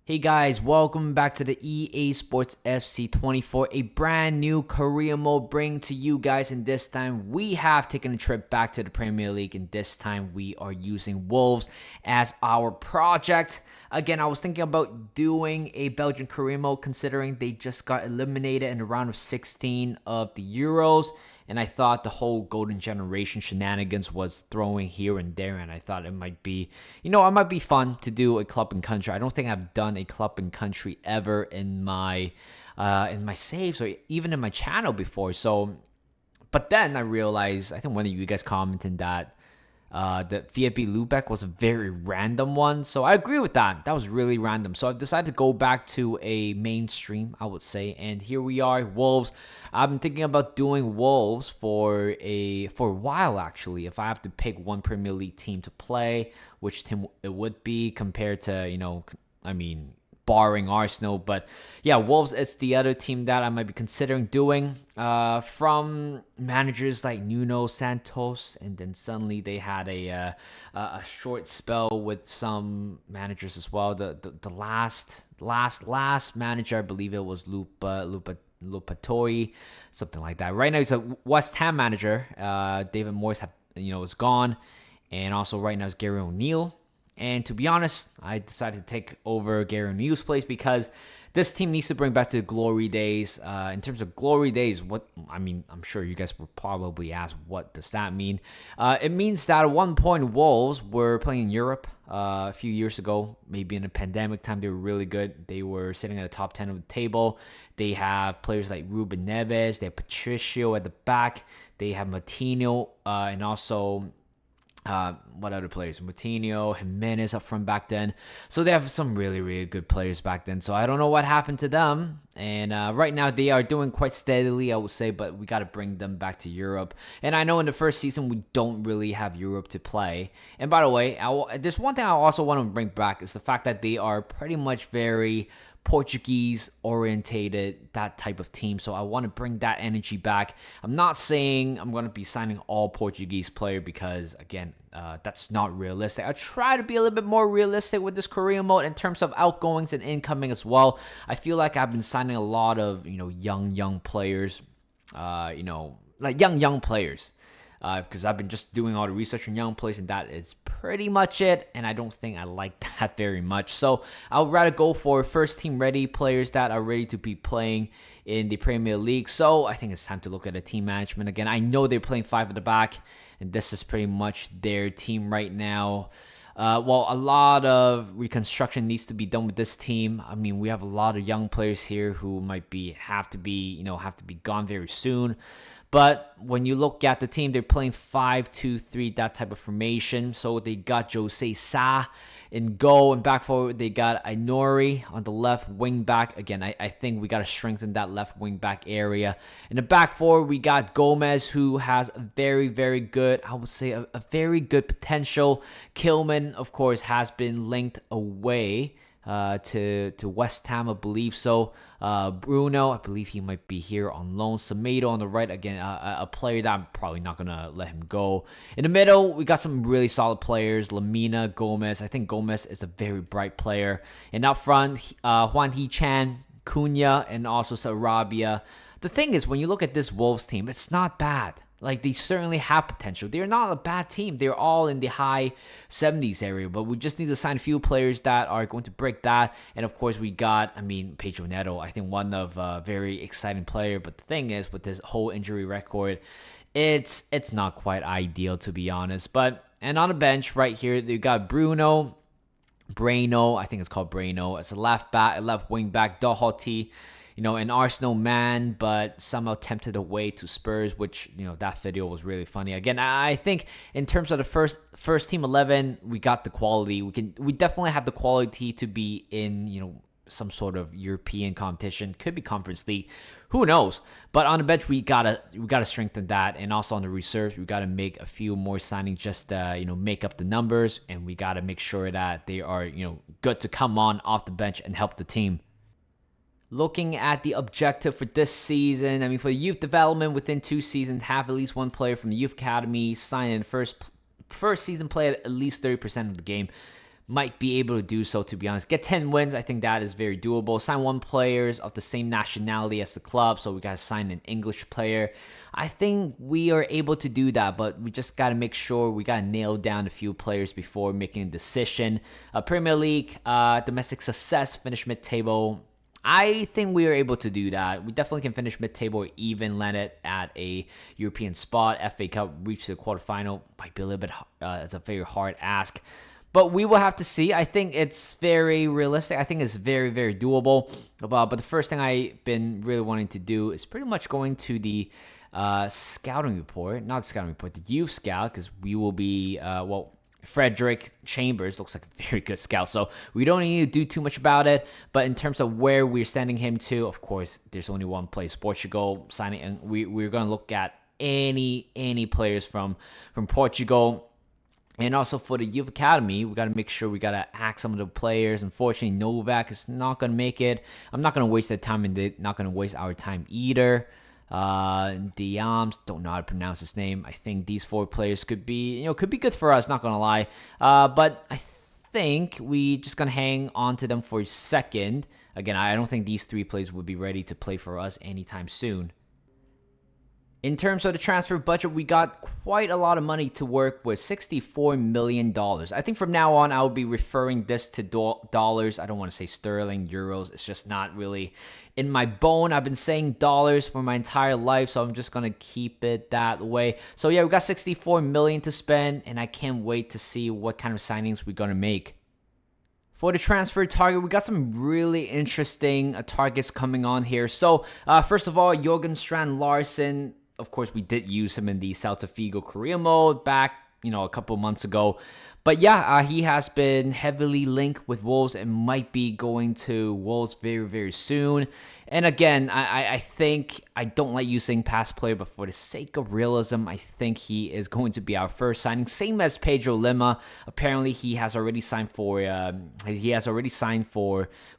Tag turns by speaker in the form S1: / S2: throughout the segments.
S1: Hey guys, welcome back to the EA Sports FC 24, a brand new career mode bring to you guys, and this time we have taken a trip back to the Premier League, and this time we are using Wolves as our project. Again, I was thinking about doing a Belgian career mode considering they just got eliminated in the round of 16 of the Euros. And I thought the whole golden generation shenanigans was throwing here and there. And I thought it might be, it might be fun to do a club and country. I don't think I've done a club and country ever in my saves or even in my channel before. So, but then I realized, I think one of you guys commented that VfB Lübeck was a very random one. So I agree with that. That was really random. So I've decided to go back to a mainstream, I would say. And here we are, Wolves. I've been thinking about doing Wolves for a while, actually. If I have to pick one Premier League team to play, which team it would be compared to, barring Arsenal. But yeah, Wolves, it's the other team that I might be considering doing. From managers like Nuno Santos, and then suddenly they had a short spell with some managers as well. The last manager, I believe it was Lupatori, something like that. Right now, it's a West Ham manager. David Moyes is gone, and also right now it's Gary O'Neill. And to be honest, I decided to take over Gary O'Neill's place because this team needs to bring back to the glory days. In terms of glory days, I'm sure you guys will probably ask, what does that mean? It means that at one point, Wolves were playing in Europe a few years ago. Maybe in the pandemic time, they were really good. They were sitting at the top 10 of the table. They have players like Ruben Neves. They have Patricio at the back. They have Martino and also... what other players? Moutinho, Jimenez up front back then. So they have some really, really good players back then. So I don't know what happened to them. And right now they are doing quite steadily, I would say, but we got to bring them back to Europe. And I know in the first season we don't really have Europe to play. And by the way, there's one thing I also want to bring back is the fact that they are pretty much very Portuguese orientated, that type of team. So I want to bring that energy back. I'm not saying I'm going to be signing all Portuguese player because, again, that's not realistic. I try to be a little bit more realistic with this career mode in terms of outgoings and incoming as well. I feel like I've been signing a lot of, young players, like young players. Because I've been just doing all the research on young players, and that is pretty much it. And I don't think I like that very much. So I would rather go for first team ready players that are ready to be playing in the Premier League. So I think it's time to look at the team management again. I know they're playing 5 at the back, and this is pretty much their team right now. A lot of reconstruction needs to be done with this team. I mean, we have a lot of young players here who might have to be gone very soon. But when you look at the team, they're playing 5-2-3, that type of formation. So they got Jose Sa in goal, and back forward they got Ainori on the left wing back. Again, I think we got to strengthen that left wing back area. In the back forward, we got Gomez, who has a very, very good, I would say, a very good potential. Kilman, of course, has been linked away to West Ham, I believe. So Bruno, I believe he might be here on loan. Semedo on the right, again, a player that I'm probably not going to let him go. In the middle, we got some really solid players. Lamina, Gomez. I think Gomez is a very bright player. And up front, Juan Hee-chan, Cunha, and also Sarabia. The thing is, when you look at this Wolves team, it's not bad. Like, they certainly have potential. They're not a bad team. They're all in the high 70s area, but we just need to sign a few players that are going to break that. And of course, we got, Pedro Neto, I think one of a very exciting player. But the thing is, with this whole injury record, it's not quite ideal, to be honest. And on the bench right here, you got Breno, I think it's called Breno. It's a left wing back, Doherty. An Arsenal man, but somehow tempted away to Spurs, which, that video was really funny. Again, I think in terms of the first team 11, we got the quality. We definitely have the quality to be in, some sort of European competition. Could be Conference League. Who knows? But on the bench, we gotta strengthen that. And also on the reserves, we gotta make a few more signings just make up the numbers. And we gotta make sure that they are, good to come on off the bench and help the team. Looking at the objective for this season, for youth development, within 2 seasons, have at least one player from the youth academy sign in first season, play at least 30% of the game. might be able to do so, to be honest. Get 10 wins, I think that is very doable. Sign one players of the same nationality as the club, so we got to sign an English player. I think we are able to do that, but we just got to make sure we got to nail down a few players before making a decision. Premier League, domestic success, finish mid-table. I think we are able to do that. We definitely can finish mid-table or even land it at a European spot. FA Cup, reach the quarterfinal, might be a little bit, it's a very hard ask. But we will have to see. I think it's very realistic. I think it's very, very doable. But the first thing I've been really wanting to do is pretty much going to the scouting report. Not scouting report, the youth scout, because we will be, Frederick Chambers looks like a very good scout. So we don't need to do too much about it. But in terms of where we're sending him to, of course, there's only one place, Portugal. Signing, and we're going to look at any players from Portugal. And also for the youth academy, we got to make sure we got to act some of the players. Unfortunately, Novak is not going to make it. I'm not going to waste that time, and they're not going to waste our time either. Diams, don't know how to pronounce his name. I think these 4 players could be good for us, not going to lie. But I think we just going to hang on to them for a second. Again, I don't think these 3 players would be ready to play for us anytime soon. In terms of the transfer budget, we got quite a lot of money to work with, $64 million. I think from now on, I'll be referring this to dollars. I don't want to say sterling, euros. It's just not really in my bone. I've been saying dollars for my entire life, so I'm just going to keep it that way. So yeah, we got $64 million to spend, and I can't wait to see what kind of signings we're going to make. For the transfer target, we got some really interesting targets coming on here. So first of all, Jorgen Strand Larsen. Of course, we did use him in the Celta Vigo career mode back, a couple months ago. But yeah, he has been heavily linked with Wolves and might be going to Wolves very, very soon. And again, I think I don't like using past player, but for the sake of realism, I think he is going to be our first signing. Same as Pedro Lima. Apparently, he has already signed for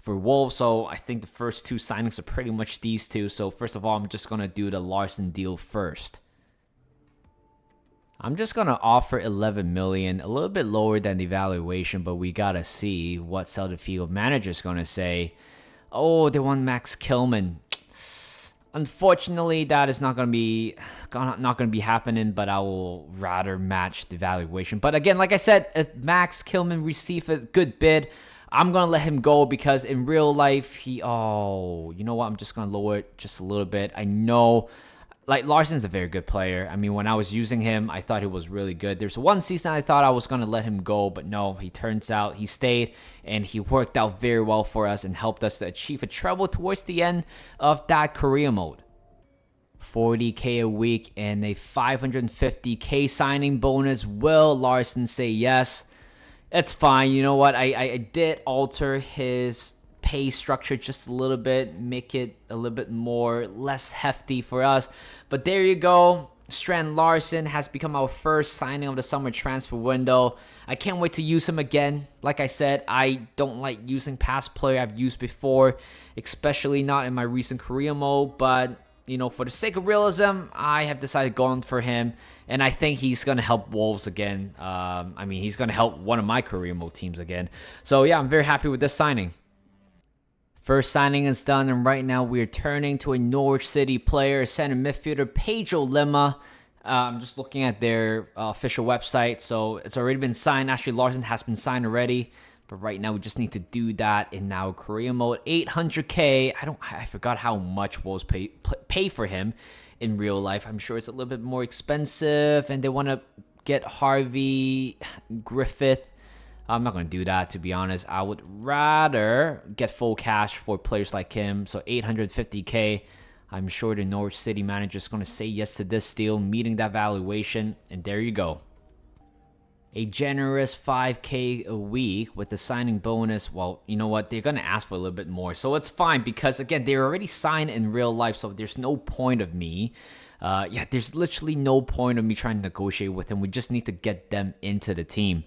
S1: Wolves. So I think the first 2 signings are pretty much these 2. So first of all, I'm just gonna do the Larsen deal first. I'm just going to offer $11 million, a little bit lower than the valuation, but we got to see what Celta Vigo manager is going to say. Oh, they want Max Kilman. Unfortunately, that is not going to be happening, but I will rather match the valuation. But again, like I said, if Max Kilman receives a good bid, I'm going to let him go because in real life, you know what? I'm just going to lower it just a little bit. I know Larsen's a very good player. I mean, when I was using him, I thought he was really good. There's one season I thought I was going to let him go, but no, he turns out he stayed, and he worked out very well for us and helped us to achieve a treble towards the end of that career mode. $40K a week and a $550K signing bonus. Will Larsen say yes? It's fine. You know what? I did alter his pay structure just a little bit, make it a little bit less hefty for us. But there you go. Strand Larsen has become our first signing of the summer transfer window. I can't wait to use him again. Like I said, I don't like using past player I've used before, especially not in my recent career mode. But, for the sake of realism, I have decided going for him. And I think he's going to help Wolves again. He's going to help one of my career mode teams again. So, yeah, I'm very happy with this signing. First signing is done, and right now we're turning to a Norwich City player, center midfielder Pedro Lima. I'm just looking at their official website, so it's already been signed. Actually, Larsen has been signed already, but right now we just need to do that in our career mode. $800K. I forgot how much Wolves pay for him in real life. I'm sure it's a little bit more expensive, and they want to get Harvey Griffith. I'm not going to do that, to be honest. I would rather get full cash for players like him. So $850K. I'm sure the Norwich City manager is going to say yes to this deal, meeting that valuation. And there you go. A generous $5K a week with the signing bonus. Well, you know what? They're going to ask for a little bit more. So it's fine because, again, they're already signed in real life. So there's no point of me. There's literally no point of me trying to negotiate with them. We just need to get them into the team.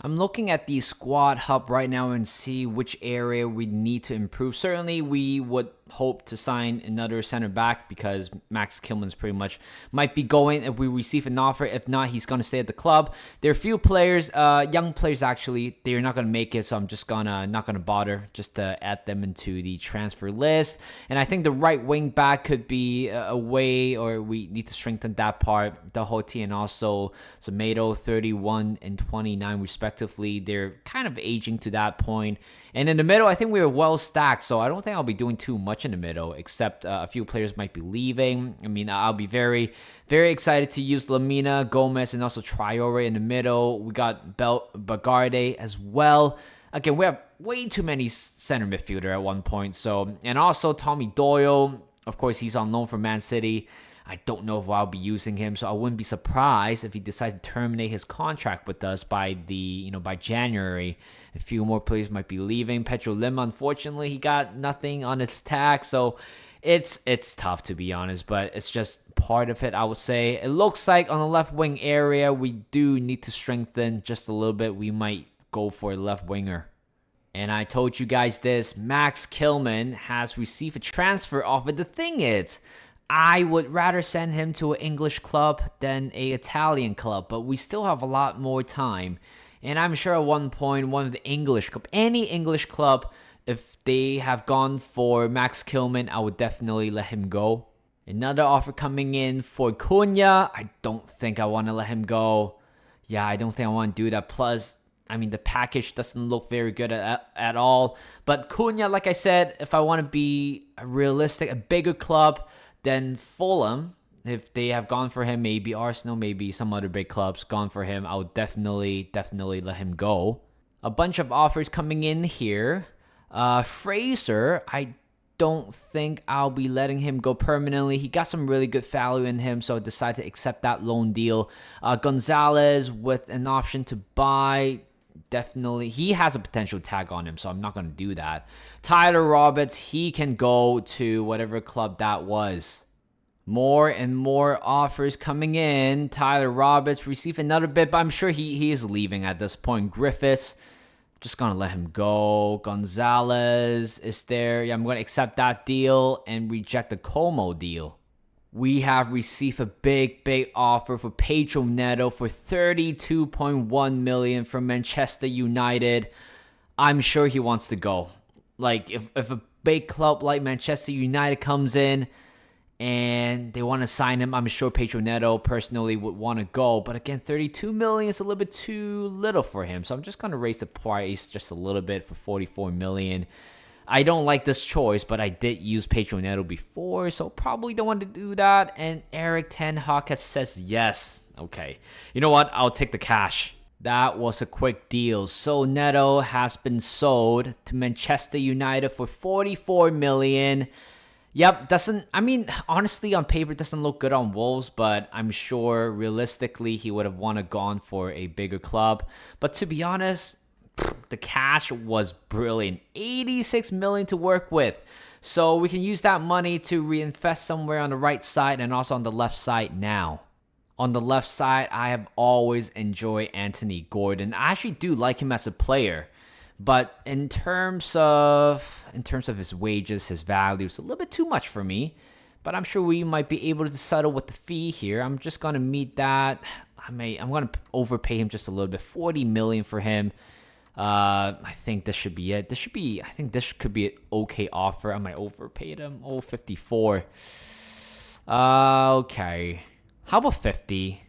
S1: I'm looking at the squad hub right now and see which area we need to improve. Certainly, we would hope to sign another center back because Max Kilman's pretty much might be going if we receive an offer. If not, he's going to stay at the club. There are a few players, young players actually, they're not going to make it, so I'm just not going to bother just to add them into the transfer list. And I think the right wing back could be a way, or we need to strengthen that part. Dahoti and also Neto, 31 and 29 respectively. They're kind of aging to that point. And in the middle, I think we are well stacked, so I don't think I'll be doing too much in the middle, except a few players might be leaving. I mean, I'll be very, very excited to use Lamina, Gomez, and also Traore in the middle. We got Bagarde as well. Again, we have way too many center midfielder at one point. So, and also Tommy Doyle, of course, he's on loan from Man City. I don't know if I'll be using him, so I wouldn't be surprised if he decides to terminate his contract with us by by January. A few more players might be leaving. Petro Lim, unfortunately, he got nothing on his tag, so it's tough to be honest, but it's just part of it, I would say. It looks like on the left wing area, we do need to strengthen just a little bit. We might go for a left winger. And I told you guys this, Max Kilman has received a transfer offer. The thing is, I would rather send him to an English club than an Italian club, but we still have a lot more time. And I'm sure at one point, one of the English club, any English club, if they have gone for Max Kilman, I would definitely let him go. Another offer coming in for Cunha. I don't think I want to let him go. Yeah, I don't think I want to do that. Plus, I mean, the package doesn't look very good at all. But Cunha, like I said, if I want to be realistic, a bigger club, then Fulham, if they have gone for him, maybe Arsenal, maybe some other big clubs gone for him, I would definitely let him go. A bunch of offers coming in here. Fraser, I don't think I'll be letting him go permanently. He got some really good value in him, so I decided to accept that loan deal. Gonzalez with an option to buy. Definitely, he has a potential tag on him, so I'm not going to do that. Tyler Roberts, he can go to whatever club that was. More and more offers coming in. Tyler Roberts received another bit, but I'm sure he is leaving at this point. Griffiths, just going to let him go. Gonzalez is there. Yeah, I'm going to accept that deal and reject the Como deal. We have received a big offer for Pedro Neto for 32.1 million from Manchester United. I'm sure he wants to go. Like, if a big club like Manchester United comes in and they want to sign him, I'm sure Pedro Neto personally would want to go. But again, 32 million is a little bit too little for him. So I'm just going to raise the price just a little bit for 44 million. I don't like this choice, but I did use Pedro Neto before, so probably don't want to do that. And Eric Ten Hag says yes. Okay. You know what? I'll take the cash. That was a quick deal. So Neto has been sold to Manchester United for 44 million. Yep, honestly, on paper, it doesn't look good on Wolves, but I'm sure realistically he would have wanted gone for a bigger club. But to be honest, the cash was brilliant. 86 million to work with. So we can use that money to reinvest somewhere on the right side and also on the left side now. On the left side, I have always enjoyed Anthony Gordon. I actually do like him as a player. But in terms of his wages, his value, it's a little bit too much for me. But I'm sure we might be able to settle with the fee here. I'm just going to meet that. I'm going to overpay him just a little bit. 40 million for him. I think this should be it. I think this could be an okay offer. I might overpay them. 54. Okay. How about 50?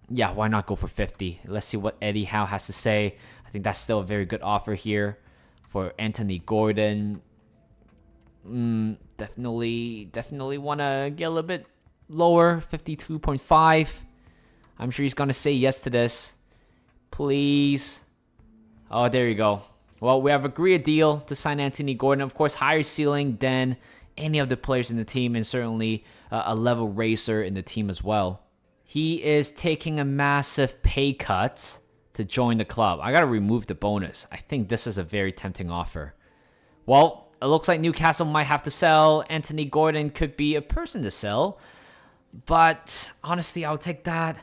S1: Yeah, why not go for 50? Let's see what Eddie Howe has to say. I think that's still a very good offer here for Anthony Gordon. Definitely want to get a little bit lower. 52.5. I'm sure he's going to say yes to this. Please. Oh, there you go. Well, we have agreed a deal to sign Anthony Gordon. Of course, higher ceiling than any of the players in the team, and certainly a level racer in the team as well. He is taking a massive pay cut to join the club. I got to remove the bonus. I think this is a very tempting offer. Well, it looks like Newcastle might have to sell. Anthony Gordon could be a person to sell. But honestly, I'll take that.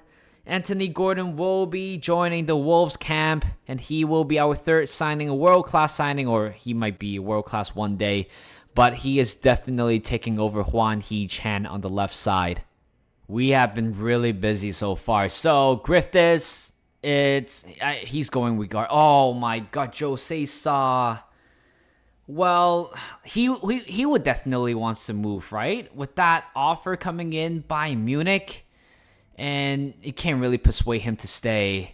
S1: Anthony Gordon will be joining the Wolves camp, and he will be our third signing, a world-class signing, or he might be world-class one day, but he is definitely taking over Hwan Hee-chan on the left side. We have been really busy so far. So, Griffiths, he's going with guard. Oh my God, Jose Sa. Well, he would definitely wants to move, right? With that offer coming in by Munich. And you can't really persuade him to stay.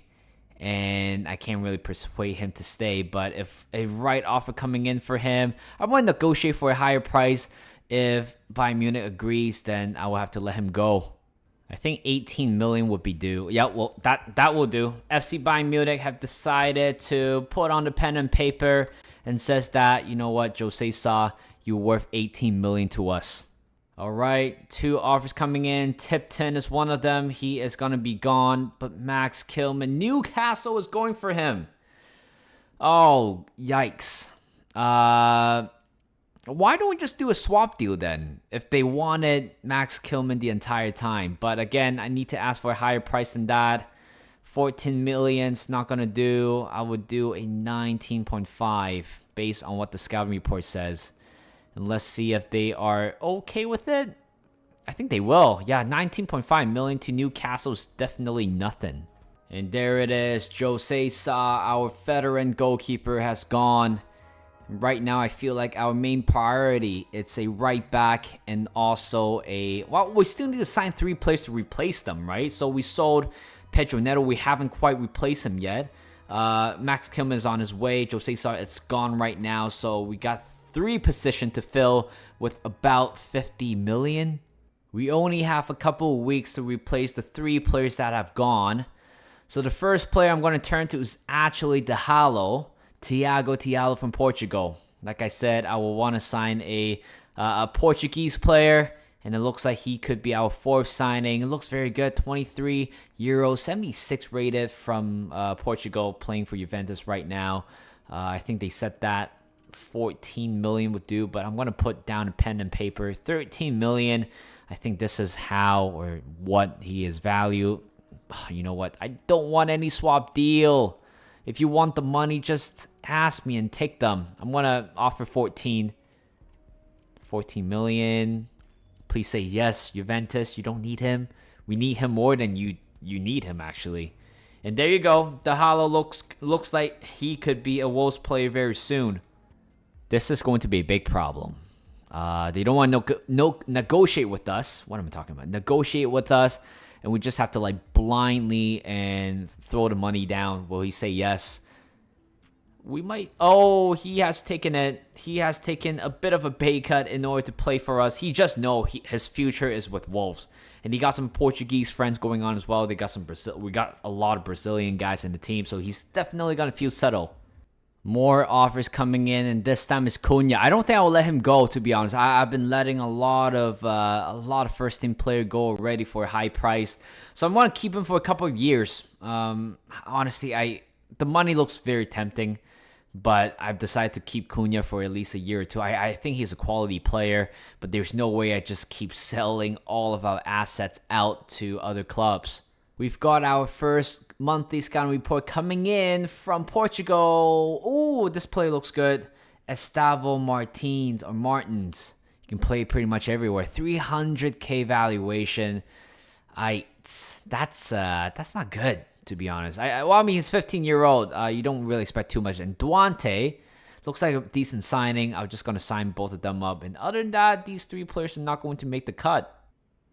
S1: And I can't really persuade him to stay. But if a right offer coming in for him, I want to negotiate for a higher price. If Bayern Munich agrees, then I will have to let him go. I think 18 million would be due. Yeah, well, that will do. FC Bayern Munich have decided to put on the pen and paper and says that, you know what, Jose Sa, you're worth 18 million to us. All right, 2 offers coming in. Tipton is one of them. He is going to be gone. But Max Kilman, Newcastle is going for him. Oh, yikes. Why don't we just do a swap deal then? If they wanted Max Kilman the entire time. But again, I need to ask for a higher price than that. 14 million's not going to do. I would do a 19.5 based on what the scouting report says. And let's see if they are okay with it. I think they will. Yeah, 19.5 million to Newcastle is definitely nothing. And there it is. Jose Sa, our veteran goalkeeper, has gone. Right now, I feel like our main priority, it's a right back and also we still need to sign 3 players to replace them, right? So we sold Pedro Neto. We haven't quite replaced him yet. Max Kilman is on his way. Jose Sa, it's gone right now. So we got 3 positions to fill with about 50 million. We only have a couple of weeks to replace the 3 players that have gone. So the first player I'm going to turn to is actually Thiago Thiago from Portugal. Like I said, I will want to sign a Portuguese player, and it looks like he could be our 4th signing. It looks very good. 23 euros, 76 rated from Portugal, playing for Juventus right now. I think they said that 14 million would do, but I'm going to put down a pen and paper. 13 million. I think this is how or what he is valued. You know what? I don't want any swap deal. If you want the money, just ask me and take them. I'm going to offer 14 million. Please say yes, Juventus. You don't need him. We need him more than you need him, actually. And there you go. The Hollow looks like he could be a Wolves player very soon. This is going to be a big problem. They don't want to negotiate with us. What am I talking about? Negotiate with us, and we just have to blindly and throw the money down. Will he say yes? We might. Oh, he has taken it. He has taken a bit of a pay cut in order to play for us. He just knows his future is with Wolves, and he got some Portuguese friends going on as well. They got some Brazil. We got a lot of Brazilian guys in the team, so he's definitely gonna feel settled. More offers coming in, and this time is Cunha. I don't think I will let him go, to be honest. I've been letting a lot of first team player go already for a high price, so I'm gonna keep him for a couple of years. Honestly, the money looks very tempting, but I've decided to keep Cunha for at least a year or 2. I think he's a quality player, but there's no way I just keep selling all of our assets out to other clubs. We've got our first monthly scouting report coming in from Portugal. Ooh, this player looks good. Estavo Martins. You can play pretty much everywhere. 300k valuation. That's not good, to be honest. I mean, he's 15-year-old. You don't really expect too much. And Duante looks like a decent signing. I'm just going to sign both of them up. And other than that, these 3 players are not going to make the cut.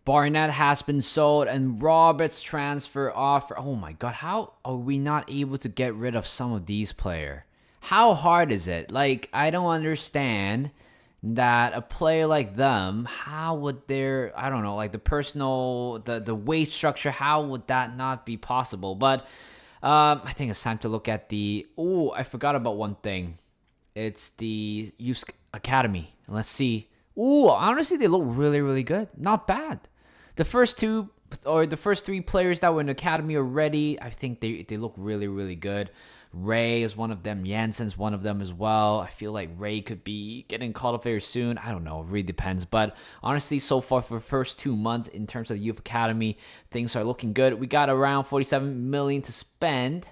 S1: Barnett has been sold, and Roberts transfer offer. Oh my God, how are we not able to get rid of some of these players? How hard is it? I don't understand that a player like them, how would their, I don't know, the personal, the wage structure, how would that not be possible? But I think it's time to look at I forgot about one thing. It's the Youth Academy. Let's see. Honestly, they look really, really good. Not bad. The first 3 players that were in the academy already, I think they look really, really good. Ray is one of them. Jansen's one of them as well. I feel like Ray could be getting called up very soon. I don't know. It really depends. But honestly, so far for the first 2 months in terms of the Youth Academy, things are looking good. We got around $47 million to spend.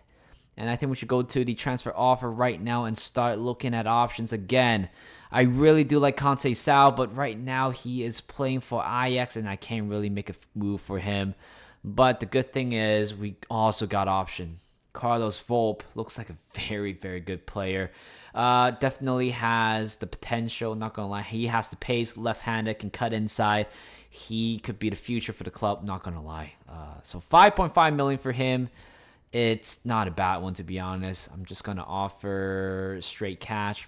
S1: And I think we should go to the transfer offer right now and start looking at options again. I really do like Conceição, but right now he is playing for Ajax, and I can't really make a move for him. But the good thing is we also got option. Carlos Volpe looks like a very, very good player. Definitely has the potential, not going to lie. He has the pace, left-handed, can cut inside. He could be the future for the club, not going to lie. So $5.5 million for him. It's not a bad one, to be honest. I'm just going to offer straight cash.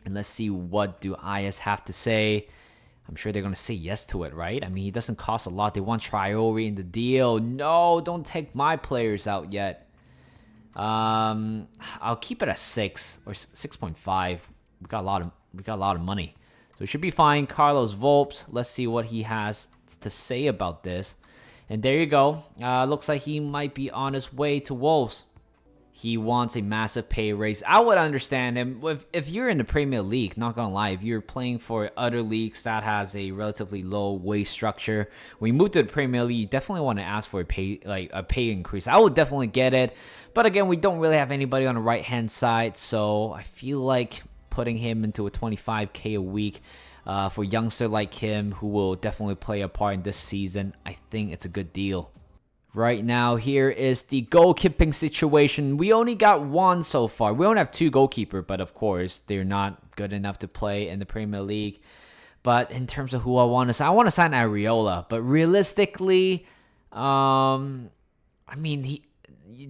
S1: And let's see what do IS have to say. I'm sure they're going to say yes to it, right? I mean, he doesn't cost a lot. They want Traore in the deal. No, don't take my players out yet. I'll keep it at 6 or 6.5. We got a lot of money. So it should be fine. Carlos Volpe. Let's see what he has to say about this. And there you go. Looks like he might be on his way to Wolves. He wants a massive pay raise. I would understand him. If you're in the Premier League, not gonna lie, if you're playing for other leagues that has a relatively low wage structure, when you move to the Premier League, you definitely want to ask for a pay increase. I would definitely get it. But again, we don't really have anybody on the right-hand side, so I feel like putting him into a 25K a week for a youngster like him who will definitely play a part in this season, I think it's a good deal. Right now, here is the goalkeeping situation. We only got one so far. We only have 2 goalkeeper, but of course, they're not good enough to play in the Premier League. But in terms of who I want to sign Areola. But realistically, I mean,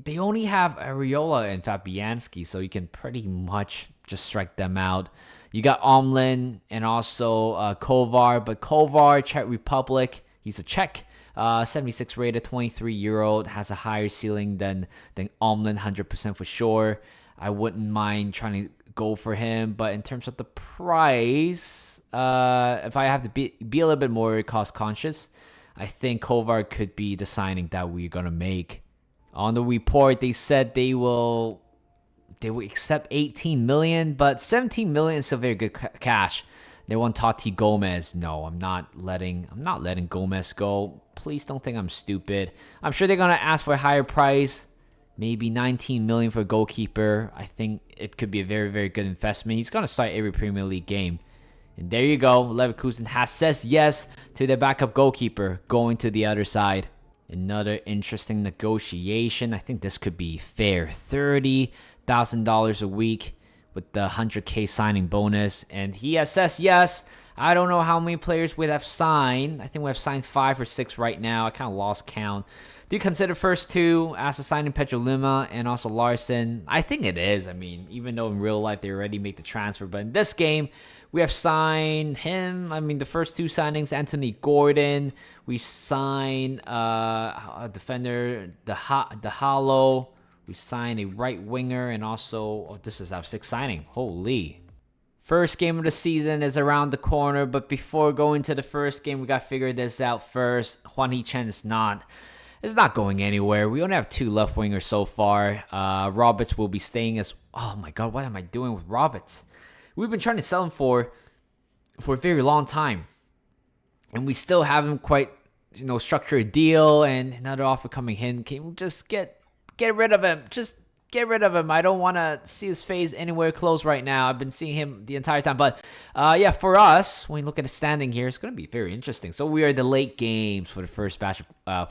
S1: they only have Areola and Fabianski, so you can pretty much just strike them out. You got Omlin and also Kovar, but Kovar, Czech Republic, he's a Czech. 76 rated, 23-year-old, has a higher ceiling than Omlin, 100% for sure. I wouldn't mind trying to go for him, but in terms of the price, if I have to be a little bit more cost conscious, I think Kovar could be the signing that we're gonna make. On the report, they said they will accept 18 million, but 17 million is still very good cash. They want Tati Gomez. No, I'm not letting Gomez go. Please don't think I'm stupid. I'm sure they're gonna ask for a higher price, maybe 19 million for a goalkeeper. I think it could be a very, very good investment. He's gonna start every Premier League game. And there you go. Leverkusen says yes to their backup goalkeeper going to the other side. Another interesting negotiation. I think this could be fair. $30,000 a week with the 100K signing bonus, and he has says yes. I don't know how many players we have signed. I think we have signed 5 or 6 right now. I kind of lost count. Do you consider first 2 as a signing Pedro Lima and also Larson? I think it is. I mean, even though in real life they already make the transfer, but in this game we have signed him. I mean, the first 2 signings, Anthony Gordon. We signed a defender, the Hollow. We signed a right winger, and also, this is our 6th signing. Holy. First game of the season is around the corner, but before going to the first game, we got to figure this out first. Juan He-Chen is not going anywhere. We only have 2 left wingers so far. Roberts will be staying as... Oh my god, what am I doing with Roberts? We've been trying to sell him for a very long time. And we still haven't quite, structured a deal, and another offer coming in. Can we just get rid of him? Just get rid of him. I don't want to see his face anywhere close right now. I've been seeing him the entire time. But yeah, for us, when you look at the standing here, it's going to be very interesting. So we are the late games for the first batch of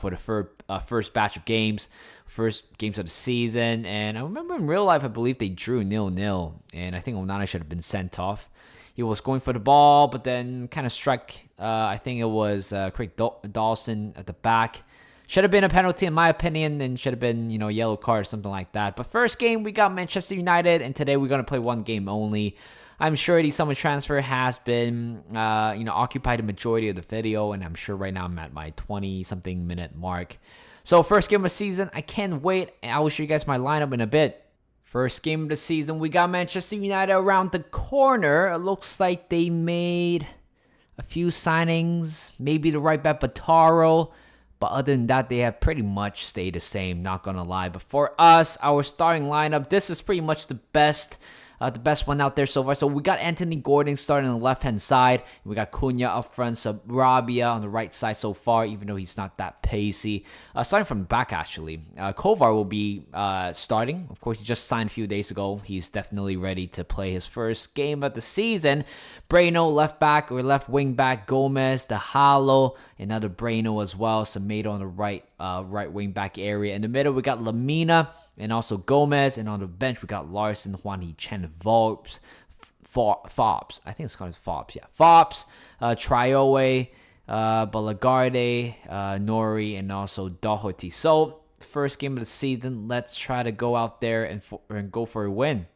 S1: first batch of games, first games of the season. And I remember in real life, I believe they drew 0-0, and I think Onana should have been sent off. He was going for the ball, but then kind of struck. I think it was Craig Dawson at the back. Should have been a penalty in my opinion, and should have been, yellow card or something like that. But first game, we got Manchester United, and today we're going to play 1 game only. I'm sure the summer transfer has been, occupied the majority of the video, and I'm sure right now I'm at my 20-something minute mark. So first game of the season, I can't wait. I will show you guys my lineup in a bit. First game of the season, we got Manchester United around the corner. It looks like they made a few signings. Maybe the right back, Bataro. But other than that, they have pretty much stayed the same, not gonna lie. But for us, our starting lineup, this is pretty much the best one out there so far. So we got Anthony Gordon starting on the left-hand side. We got Cunha up front, Sarabia on the right side so far, even though he's not that pacey. Starting from the back, actually. Kovar will be starting. Of course, he just signed a few days ago. He's definitely ready to play his first game of the season. Breno, left back or left wing back. Gomez, the hollow. Another Breno as well. Neto on the right wing back area. In the middle, we got Lamina and also Gomez. And on the bench, we got Larson, Juan Chen, Forbes. I think it's called Forbes. Yeah, Forbes, Traore, Balagarde, Nori, and also Doherty. So, first game of the season, let's try to go out there and go for a win.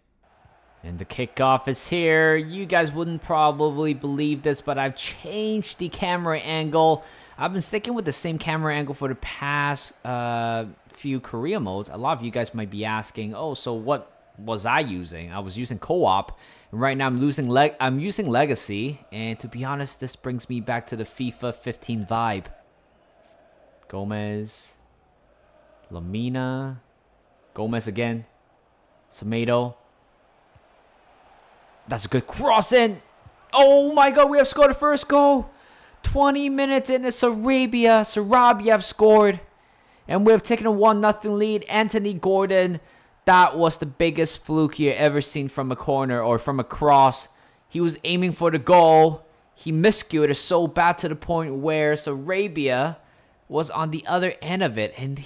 S1: And the kickoff is here. You guys wouldn't probably believe this, but I've changed the camera angle. I've been sticking with the same camera angle for the past few career modes. A lot of you guys might be asking, oh, so what was I using? I was using co-op. And right now I'm using Legacy. And to be honest, this brings me back to the FIFA 15 vibe. Gomez. Lamina. Gomez again. Semedo. That's a good cross in. Oh my god, we have scored the first goal. 20 minutes in, it's Sarabia have scored. And we have taken a 1-0 lead. Anthony Gordon, that was the biggest fluke you ever seen from a corner or from a cross. He was aiming for the goal. He miscued it so bad to the point where Sarabia was on the other end of it. And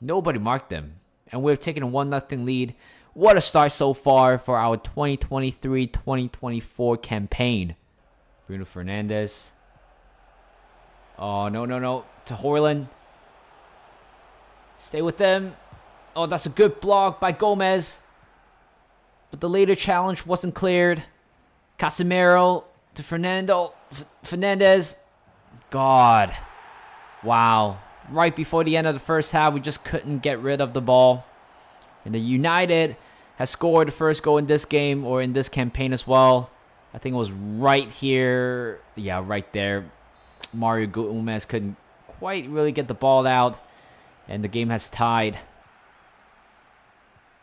S1: nobody marked him. And we have taken a 1-0 lead. What a start so far for our 2023-2024 campaign. Bruno Fernandes. Oh, no. To Horland. Stay with them. Oh, that's a good block by Gomez. But the later challenge wasn't cleared. Casemiro to Fernandes. God. Wow. Right before the end of the first half, we just couldn't get rid of the ball. And the United has scored the first goal in this game or in this campaign as well. I think it was right here. Yeah, right there. Mario Gomez couldn't quite really get the ball out. And the game has tied.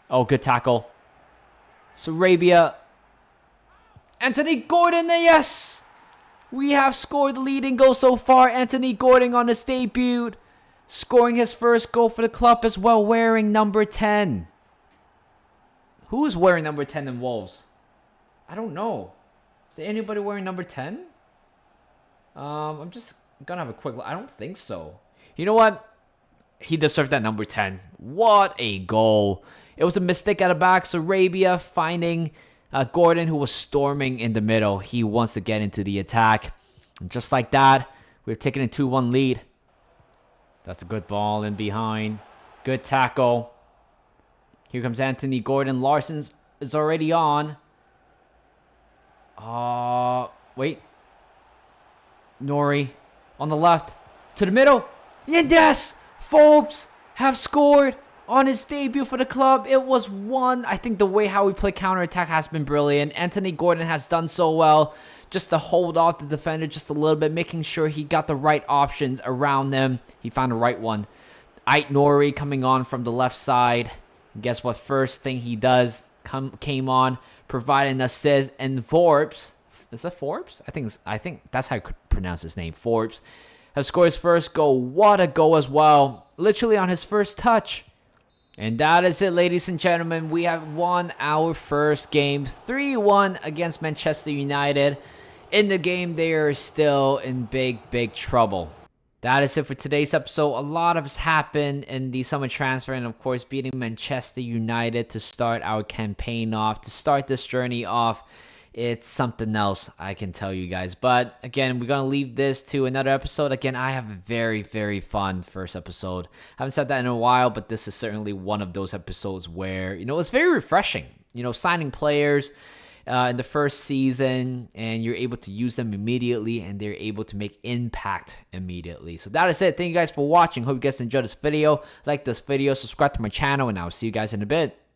S1: Oh, good tackle. Sarabia. Anthony Gordon, yes! We have scored the leading goal so far. Anthony Gordon on his debut. Scoring his first goal for the club as well, wearing number 10. Who's wearing number 10 in Wolves? I don't know. Is there anybody wearing number 10? I'm just gonna have a quick look. I don't think so. You know what? He deserved that number 10. What a goal. It was a mistake at the back. Sarabia finding Gordon, who was storming in the middle. He wants to get into the attack. And just like that, we've taken a 2-1 lead. That's a good ball in behind. Good tackle. Here comes Anthony Gordon. Larson is already on. Wait. Nori on the left. To the middle. Yes! Forbes have scored on his debut for the club. It was one. I think the way how we play counterattack has been brilliant. Anthony Gordon has done so well. Just to hold off the defender just a little bit, making sure he got the right options around them. He found the right one. Ait Nori coming on from the left side. And guess what? First thing he does came on, providing an assist. And Forbes, is that Forbes? I think that's how you could pronounce his name. Forbes has scored his first goal. What a goal as well! Literally on his first touch. And that is it, ladies and gentlemen. We have won our first game 3-1 against Manchester United. In the game, they are still in big trouble. That is it for today's episode. A lot has happened in the summer transfer, and of course, beating Manchester United to start our campaign off, to start this journey off. It's something else, I can tell you guys. But again, we're going to leave this to another episode. Again, I have a very fun first episode. I haven't said that in a while, but this is certainly one of those episodes where, it's very refreshing. Signing players in the first season, and you're able to use them immediately, and they're able to make impact immediately. So that is it. Thank you guys for watching. Hope you guys enjoyed this video. Like this video, subscribe to my channel, and I'll see you guys in a bit.